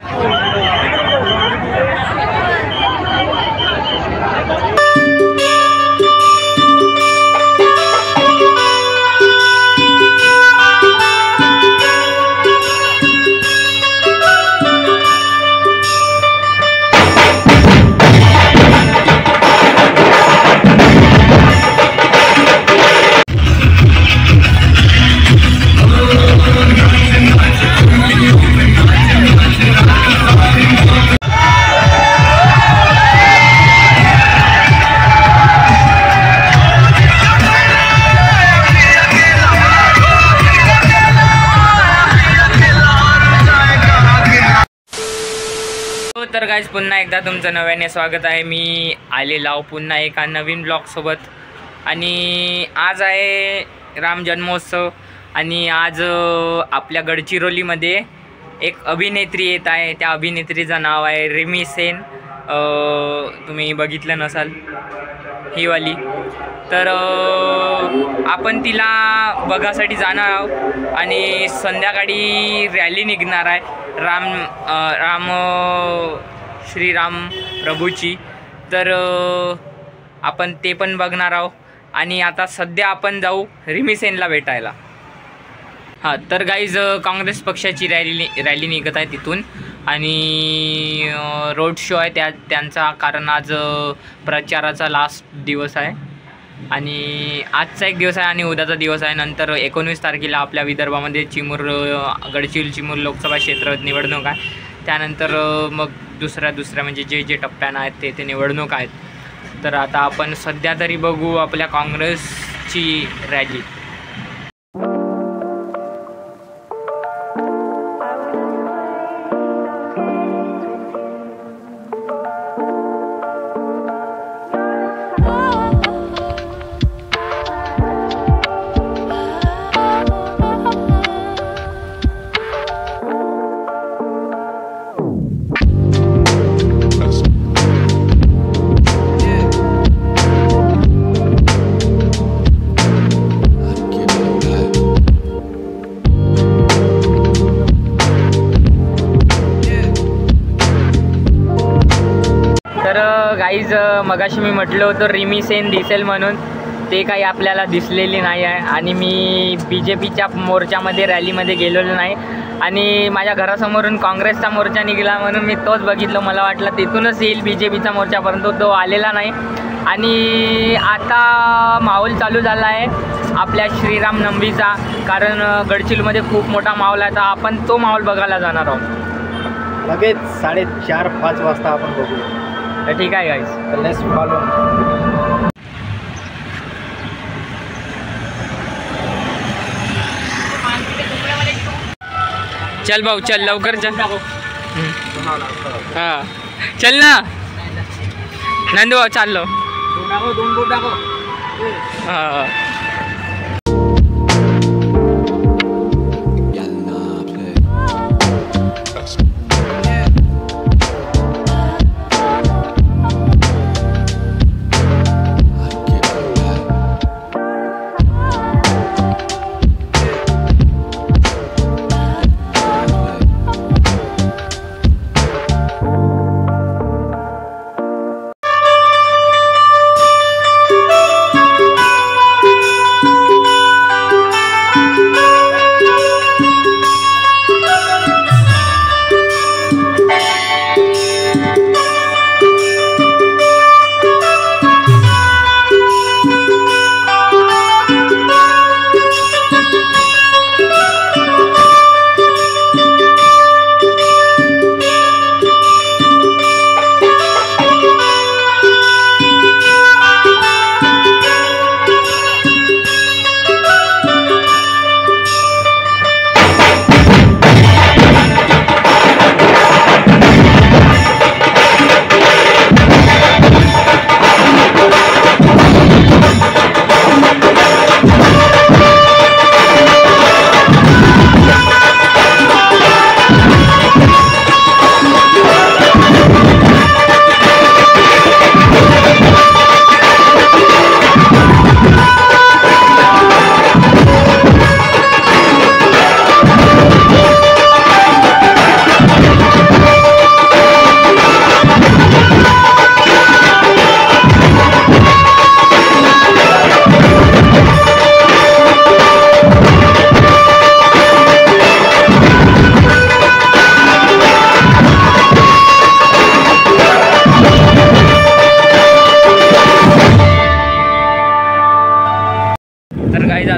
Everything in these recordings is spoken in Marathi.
तर गाइस पुन्हा एकदा तुमचं नव्याने स्वागत आहे। मी आलेलो आहो पुन्हा एका नवीन ब्लॉग सोबत आणि आज आहे राम जन्मोत्सव आणि आज आपल्या गडचिरोलीमध्ये एक अभिनेत्री येत आहे। त्या अभिनेत्रीचं नाव आहे रिमी सेन। तुम्ही बघितलं नसाल ही वाली, तर आपण तिला बघासाठी जाणार आहोत आणि संध्याकाळी रॅली निघणार आहे श्रीराम प्रभूची, तर आपण ते पण बघणार आहोत। आणि आता सध्या आपण जाऊ रिमी सेनला भेटायला। हां, तर गाईज काँग्रेस पक्षाची रॅली निघत आहे तिथून आणि रोड शो आहे त्यांचा, कारण आज प्रचाराचा लास्ट दिवस आहे आणि आजचा एक दिवस आहे आणि उद्याचा दिवस आहे। नंतर 19 तारखेला आपल्या विदर्भामध्ये गडचिरोली चिमूर लोकसभा क्षेत्र निवडणूक आहे। त्यानंतर मग दुसऱ्या म्हणजे जे टप्प्यानं आहेत ते निवडणूक आहेत। तर आता आपण सध्या तरी बघू आपल्या काँग्रेसची रॅली। गाईज मगाशी मी म्हटलं होतं रिमी सेन दिसेल म्हणून, ते काही आपल्याला दिसलेली नाही आहे आणि मी BJPच्या मोर्चामध्ये रॅलीमध्ये गेलेलो नाही आणि माझ्या घरासमोरून काँग्रेसचा मोर्चा निघाला म्हणून मी तोच बघितलं। मला वाटलं तिथूनच येईल BJPचा मोर्चा, परंतु तो आलेला नाही। आणि आता माहोल चालू झाला आहे आपल्या श्रीराम नवमीचा, कारण गडचिरोलीमध्ये खूप मोठा माहोल आहे, तर आपण तो माहोल बघायला जाणार आहोत। लगेच 4:30-5 वाजता आपण बघू। ठीक आहे गाइस, लेट्स फॉलो। चल भाऊ चल, लवकर चल। हां चल ना नंदू भाऊ, चाललो। हां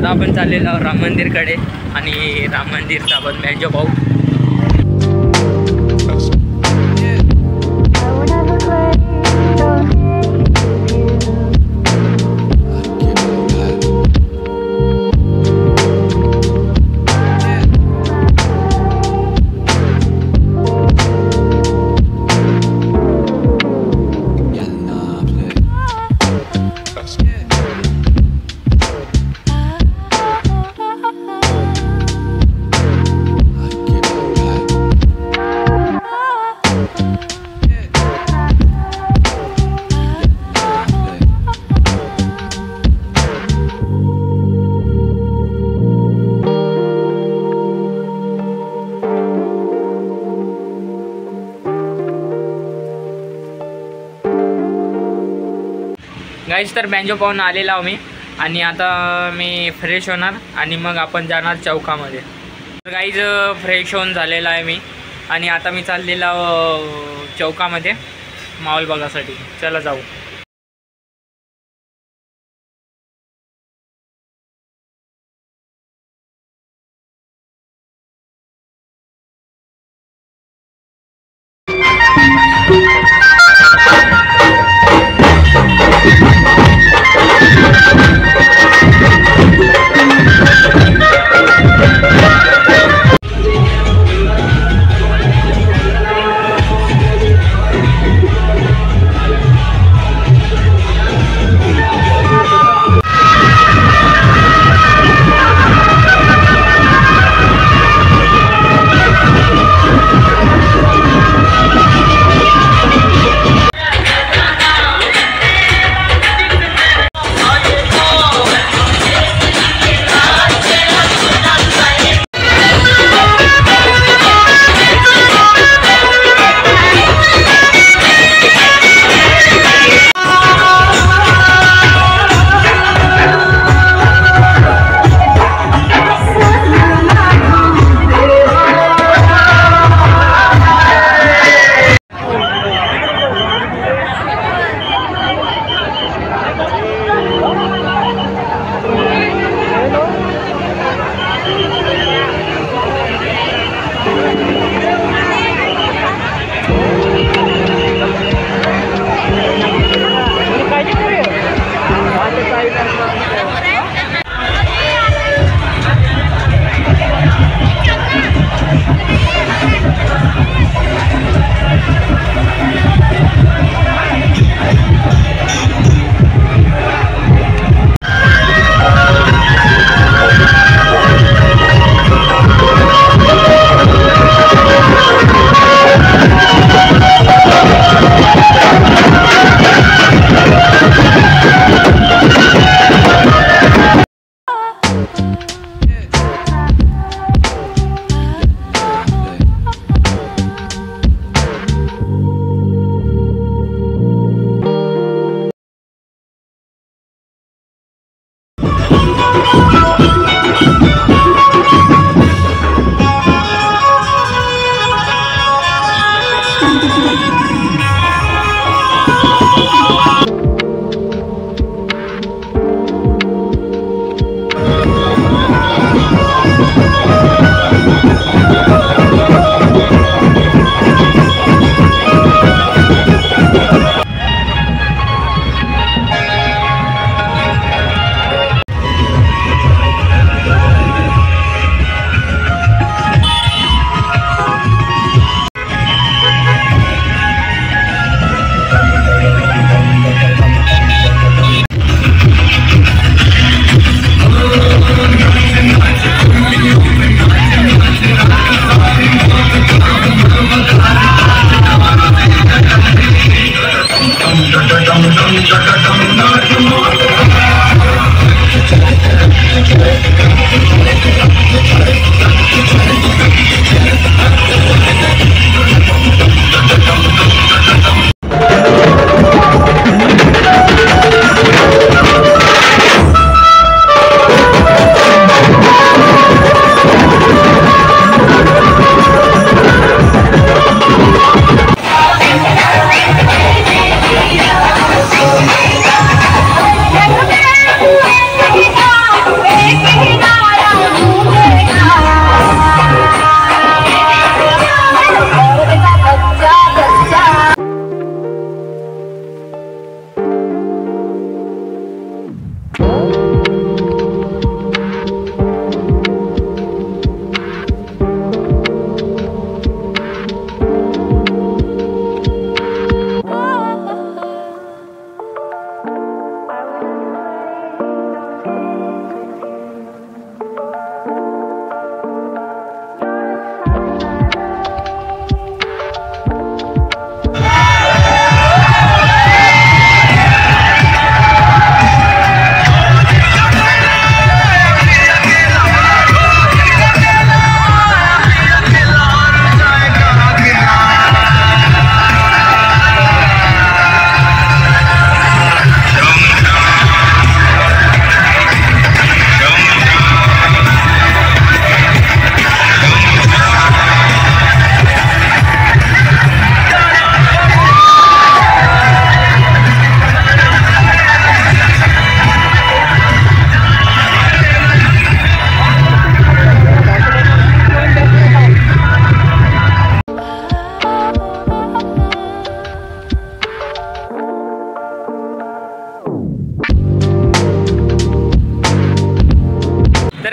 आता आपण चाललेलो आहोत राम मंदिरकडे आणि राम मंदिरचा आपण बँजो पाहू. गाईज तर बँजो पाहून आलेला आहो मी आणि आता मी फ्रेश होणार आणि मग आपण जाणार चौकामध्ये. तर गाईज फ्रेश होऊन झालेला आहे मी आणि आता मी चाललेला चौकामध्ये माहोल बघासाठी. चला जाऊ.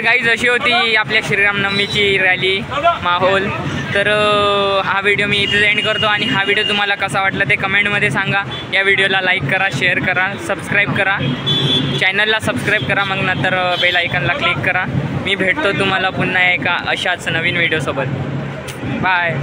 गाईज अशी होती आपल्या श्रीरामनवमीची रॅली माहोल. तर हा व्हिडिओ मी इथे एंड करतो आणि हा व्हिडिओ तुम्हाला कसा वाटला ते कमेंटमध्ये सांगा. या व्हिडिओला लाईक करा, शेअर करा, सबस्क्राईब करा, चॅनलला सबस्क्राईब करा, मग नंतर बेल आयकनला क्लिक करा. मी भेटतो तुम्हाला पुन्हा एका अशाच नवीन व्हिडिओसोबत. बाय.